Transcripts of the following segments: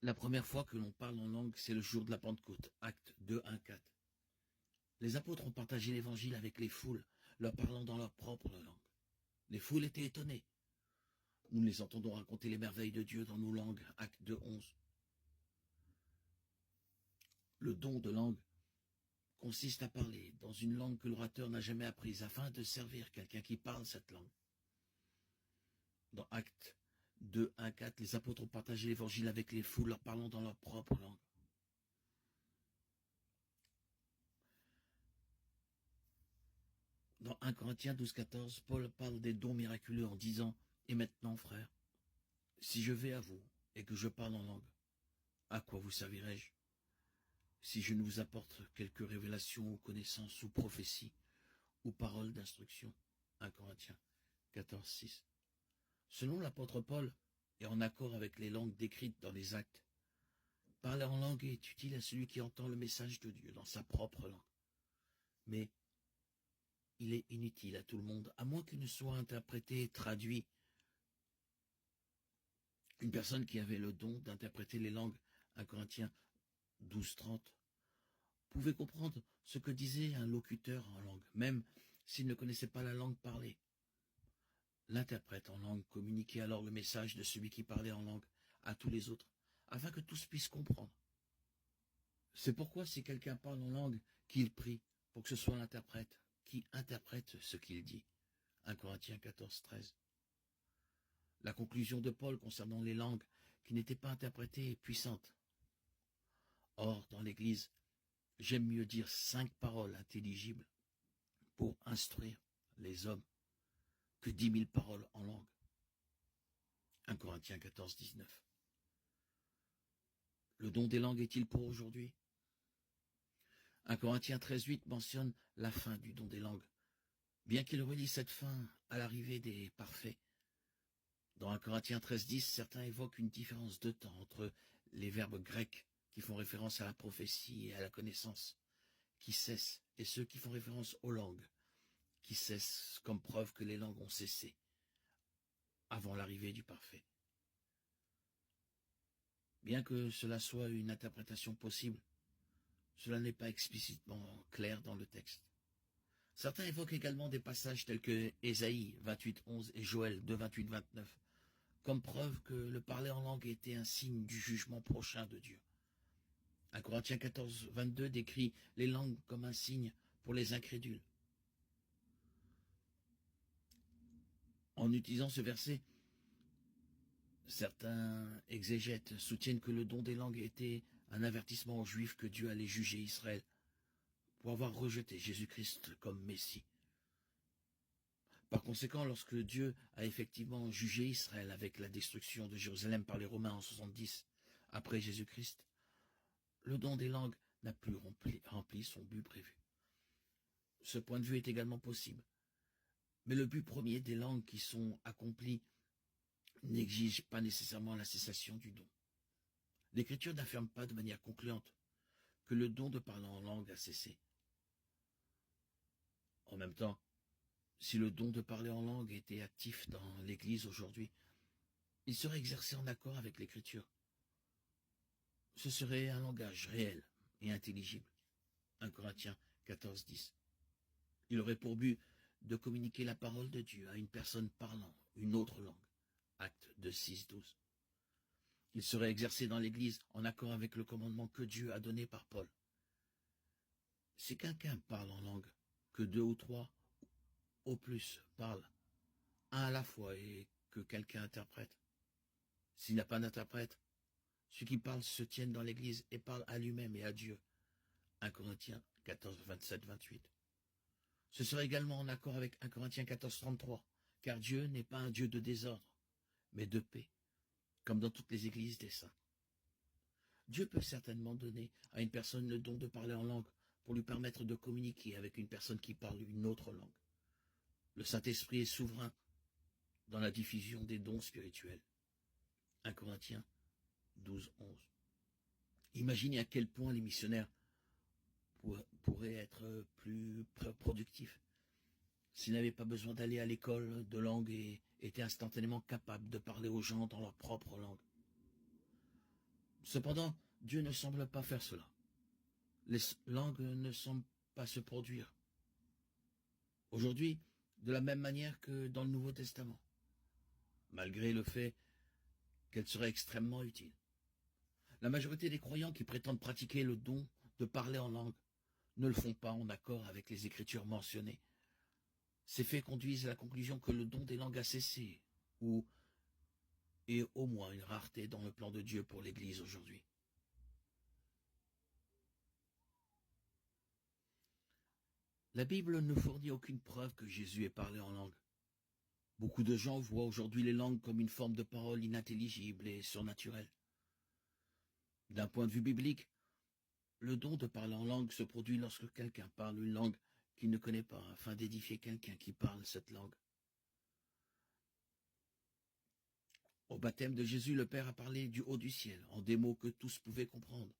La première fois que l'on parle en langue, c'est le jour de la Pentecôte, Actes 2, 1, 4. Les apôtres ont partagé l'évangile avec les foules, leur parlant dans leur propre langue. Les foules étaient étonnées. Nous les entendons raconter les merveilles de Dieu dans nos langues, Actes 2, 11. Le don de langue consiste à parler dans une langue que l'orateur n'a jamais apprise afin de servir quelqu'un qui parle cette langue. Dans Actes 2, 1, 4, les apôtres ont partagé l'évangile avec les foules, leur parlant dans leur propre langue. Dans 1 Corinthiens 12, 14, Paul parle des dons miraculeux en disant « Et maintenant, frères, si je vais à vous et que je parle en langue, à quoi vous servirai-je? Si je ne vous apporte quelques révélations ou connaissances ou prophéties ou paroles d'instruction. » 1 Corinthiens 14, 6. Selon l'apôtre Paul, et en accord avec les langues décrites dans les actes, parler en langue est utile à celui qui entend le message de Dieu dans sa propre langue. Mais il est inutile à tout le monde, à moins qu'il ne soit interprété, traduit. Une personne qui avait le don d'interpréter les langues, 1 Corinthiens 12, 30, pouvait comprendre ce que disait un locuteur en langue, même s'il ne connaissait pas la langue parlée. L'interprète en langue communiquait alors le message de celui qui parlait en langue à tous les autres, afin que tous puissent comprendre. C'est pourquoi si quelqu'un parle en langue, qu'il prie pour que ce soit l'interprète qui interprète ce qu'il dit. 1 Corinthiens 14, 13. La conclusion de Paul concernant les langues qui n'étaient pas interprétées est puissante. Or, dans l'Église, j'aime mieux dire 5 paroles intelligibles pour instruire les hommes que 10 000 paroles en langue. 1 Corinthiens 14, 19. Le don des langues est-il pour aujourd'hui? 1 Corinthiens 13, 8 mentionne la fin du don des langues, bien qu'il relie cette fin à l'arrivée des parfaits. Dans 1 Corinthiens 13, 10, certains évoquent une différence de temps entre les verbes grecs qui font référence à la prophétie et à la connaissance, qui cessent, et ceux qui font référence aux langues, qui cessent comme preuve que les langues ont cessé avant l'arrivée du parfait. Bien que cela soit une interprétation possible, cela n'est pas explicitement clair dans le texte. Certains évoquent également des passages tels que Ésaïe 28, 11 et Joël 2, 28, 29, comme preuve que le parler en langue était un signe du jugement prochain de Dieu. 1 Corinthiens 14, 22 décrit les langues comme un signe pour les incrédules. En utilisant ce verset, certains exégètes soutiennent que le don des langues était un avertissement aux Juifs que Dieu allait juger Israël pour avoir rejeté Jésus-Christ comme Messie. Par conséquent, lorsque Dieu a effectivement jugé Israël avec la destruction de Jérusalem par les Romains en 70, après Jésus-Christ, le don des langues n'a plus rempli son but prévu. Ce point de vue est également possible. Mais le but premier des langues qui sont accomplies n'exige pas nécessairement la cessation du don. L'Écriture n'affirme pas de manière concluante que le don de parler en langue a cessé. En même temps, si le don de parler en langue était actif dans l'Église aujourd'hui, il serait exercé en accord avec l'Écriture. Ce serait un langage réel et intelligible. 1 Corinthiens 14, 10. Il aurait pour but de communiquer la parole de Dieu à une personne parlant une autre langue. Acte 2, 6, 12. Il serait exercé dans l'Église en accord avec le commandement que Dieu a donné par Paul. Si quelqu'un parle en langue, que 2 ou 3 au plus parlent, un à la fois et que quelqu'un interprète. S'il n'y a pas d'interprète, ceux qui parlent se tiennent dans l'Église et parlent à lui-même et à Dieu. 1 Corinthiens 14, 27, 28. Ce serait également en accord avec 1 Corinthiens 14, 33, car Dieu n'est pas un Dieu de désordre, mais de paix, comme dans toutes les églises des saints. Dieu peut certainement donner à une personne le don de parler en langue pour lui permettre de communiquer avec une personne qui parle une autre langue. Le Saint-Esprit est souverain dans la diffusion des dons spirituels. 1 Corinthiens 12, 11. Imaginez à quel point les missionnaires pourraient être plus productifs s'ils n'avaient pas besoin d'aller à l'école de langue et étaient instantanément capables de parler aux gens dans leur propre langue. Cependant, Dieu ne semble pas faire cela. Les langues ne semblent pas se produire aujourd'hui de la même manière que dans le Nouveau Testament, malgré le fait qu'elles seraient extrêmement utiles. La majorité des croyants qui prétendent pratiquer le don de parler en langue ne le font pas en accord avec les Écritures mentionnées. Ces faits conduisent à la conclusion que le don des langues a cessé, ou est au moins une rareté dans le plan de Dieu pour l'Église aujourd'hui. La Bible ne fournit aucune preuve que Jésus ait parlé en langue. Beaucoup de gens voient aujourd'hui les langues comme une forme de parole inintelligible et surnaturelle. D'un point de vue biblique, le don de parler en langue se produit lorsque quelqu'un parle une langue qu'il ne connaît pas, afin d'édifier quelqu'un qui parle cette langue. Au baptême de Jésus, le Père a parlé du haut du ciel, en des mots que tous pouvaient comprendre.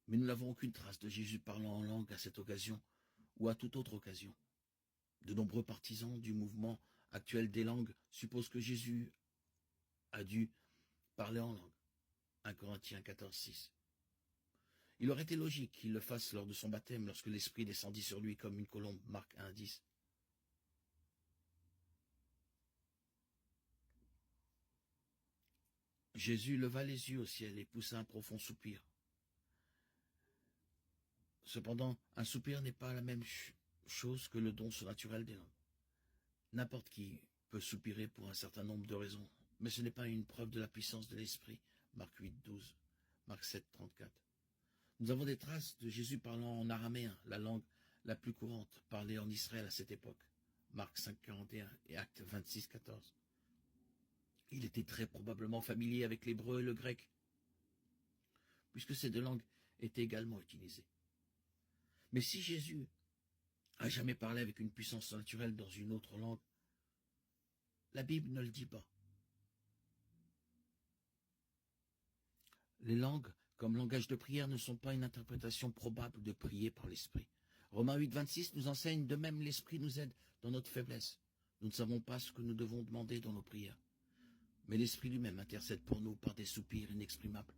Mais nous n'avons aucune trace de Jésus parlant en langue à cette occasion ou à toute autre occasion. De nombreux partisans du mouvement actuel des langues supposent que Jésus a dû parler en langue. 1 Corinthiens 14, 6. Il aurait été logique qu'il le fasse lors de son baptême, lorsque l'Esprit descendit sur lui comme une colombe. Marc 1, 10. Jésus leva les yeux au ciel et poussa un profond soupir. Cependant, un soupir n'est pas la même chose que le don surnaturel des langues. N'importe qui peut soupirer pour un certain nombre de raisons, mais ce n'est pas une preuve de la puissance de l'Esprit. Marc 8, 12, Marc 7, 34. Nous avons des traces de Jésus parlant en araméen, la langue la plus courante parlée en Israël à cette époque. Marc 5, 41 et Actes 26, 14. Il était très probablement familier avec l'hébreu et le grec, puisque ces deux langues étaient également utilisées. Mais si Jésus a jamais parlé avec une puissance naturelle dans une autre langue, la Bible ne le dit pas. Les langues, comme langage de prière, ne sont pas une interprétation probable de prier par l'Esprit. Romains 8, 26 nous enseigne, de même l'Esprit nous aide dans notre faiblesse. Nous ne savons pas ce que nous devons demander dans nos prières, mais l'Esprit lui-même intercède pour nous par des soupirs inexprimables.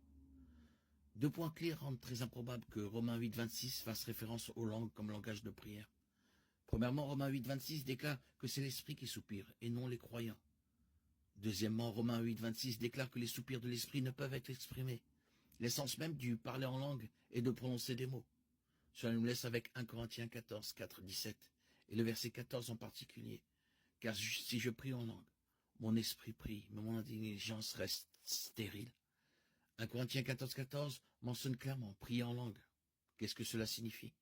Deux points clés rendent très improbable que Romains 8, 26 fasse référence aux langues comme langage de prière. Premièrement, Romains 8, 26 déclare que c'est l'Esprit qui soupire et non les croyants. Deuxièmement, Romains 8, 26 déclare que les soupirs de l'Esprit ne peuvent être exprimés. L'essence même du parler en langue est de prononcer des mots. Cela nous laisse avec 1 Corinthiens 14, 4, 17, et le verset 14 en particulier. Car si je prie en langue, mon esprit prie, mais mon intelligence reste stérile. 1 Corinthiens 14, 14 mentionne clairement prier en langue. Qu'est-ce que cela signifie?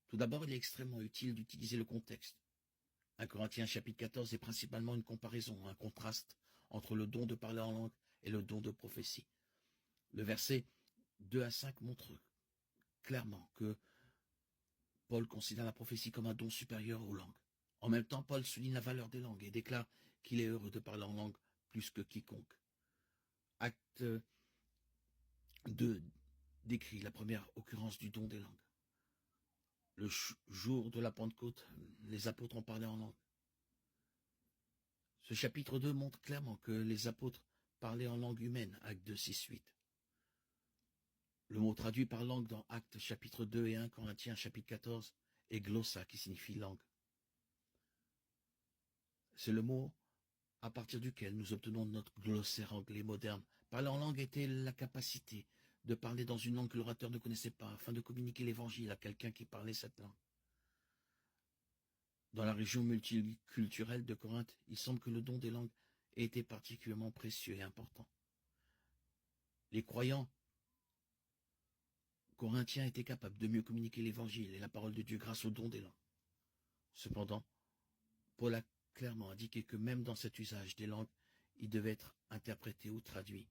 Tout d'abord, il est extrêmement utile d'utiliser le contexte. 1 Corinthiens chapitre 14 est principalement une comparaison, un contraste entre le don de parler en langue et le don de prophétie. Le verset 2 à 5 montre clairement que Paul considère la prophétie comme un don supérieur aux langues. En même temps, Paul souligne la valeur des langues et déclare qu'il est heureux de parler en langue plus que quiconque. Acte 2 décrit la première occurrence du don des langues. Le jour de la Pentecôte, les apôtres ont parlé en langue. Ce chapitre 2 montre clairement que les apôtres parlaient en langue humaine, Acte 2, 6, 8. Le mot traduit par langue dans Actes chapitre 2 et 1 Corinthiens chapitre 14 est glossa, qui signifie langue. C'est le mot à partir duquel nous obtenons notre glossaire anglais moderne. Parler en langue était la capacité de parler dans une langue que l'orateur ne connaissait pas, afin de communiquer l'évangile à quelqu'un qui parlait cette langue. Dans la région multiculturelle de Corinthe, il semble que le don des langues ait été particulièrement précieux et important. Les croyants corinthiens étaient capables de mieux communiquer l'évangile et la parole de Dieu grâce au don des langues. Cependant, Paul a clairement indiqué que même dans cet usage des langues, il devait être interprété ou traduit.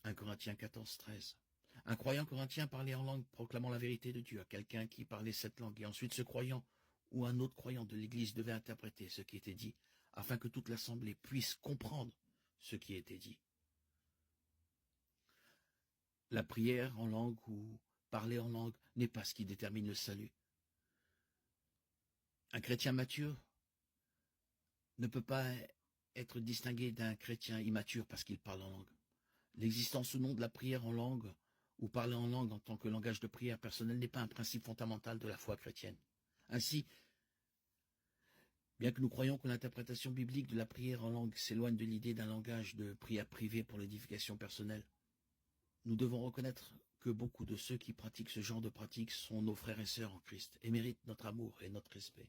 1 Corinthiens 14, 13. Un croyant corinthien parlait en langue proclamant la vérité de Dieu à quelqu'un qui parlait cette langue, et ensuite ce croyant ou un autre croyant de l'Église devait interpréter ce qui était dit, afin que toute l'assemblée puisse comprendre ce qui était dit. La prière en langue ou parler en langue n'est pas ce qui détermine le salut. Un chrétien mature ne peut pas être distingué d'un chrétien immature parce qu'il parle en langue. L'existence ou non de la prière en langue, ou parler en langue en tant que langage de prière personnel, n'est pas un principe fondamental de la foi chrétienne. Ainsi, bien que nous croyons que l'interprétation biblique de la prière en langue s'éloigne de l'idée d'un langage de prière privé pour l'édification personnelle, nous devons reconnaître que beaucoup de ceux qui pratiquent ce genre de pratique sont nos frères et sœurs en Christ et méritent notre amour et notre respect.